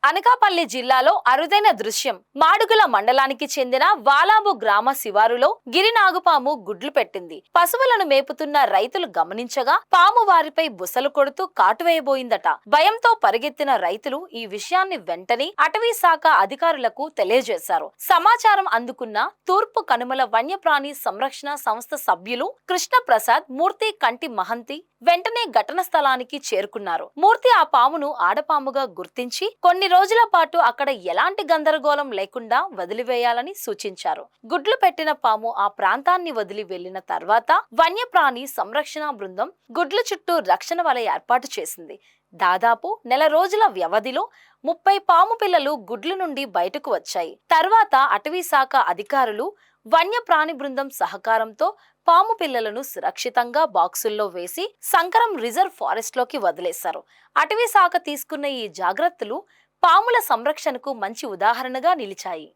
అనకాపల్లి జిల్లాలో అరుదైన దృశ్యం. మాడుగుల మండలానికి చెందిన వాలాబు గ్రామ శివారులో గిరినాగుపాము గుడ్లు పెట్టింది. పశువులను మేపుతున్న రైతులు గమనించగా పాము వారిపై బుసలు కొడుతూ కాటువేయబోయిందట. భయంతో పరిగెత్తిన రైతులు ఈ విషయాన్ని వెంటనే అటవీ శాఖ అధికారులకు తెలియజేశారు. సమాచారం అందుకున్న తూర్పు కనుమల వన్యప్రాణి సంరక్షణ సంస్థ సభ్యులు కృష్ణప్రసాద్, మూర్తి, కంటి మహంతి వెంటనే ఘటన స్థలానికి చేరుకున్నారు. మూర్తి ఆ పామును ఆడపాముగా గుర్తించి కొన్ని రోజుల పాటు అక్కడ ఎలాంటి గందరగోళం లేకుండా వదిలివేయాలని సూచించారు. గుడ్లు పెట్టిన పాము ఆ ప్రాంతాన్ని వదిలి వెళ్లిన తర్వాత వన్యప్రాణి సంరక్షణ బృందం గుడ్ల చుట్టూ రక్షణ వల ఏర్పాటు చేసింది. దాదాపు నెల రోజుల వ్యవధిలో 30 పాము పిల్లలు గుడ్ల నుండి బయటకు వచ్చాయి. తర్వాత అటవీ శాఖ అధికారులు వన్యప్రాణి బృందం సహకారంతో పాము పిల్లలను సురక్షితంగా బాక్సుల్లో వేసి సంకరం రిజర్వ్ ఫారెస్ట్ లోకి వదిలేశారు. అటవీ శాఖ తీసుకున్న ఈ జాగ్రత్తలు పాముల సంరక్షణకు మంచి ఉదాహరణగా నిలిచాయి.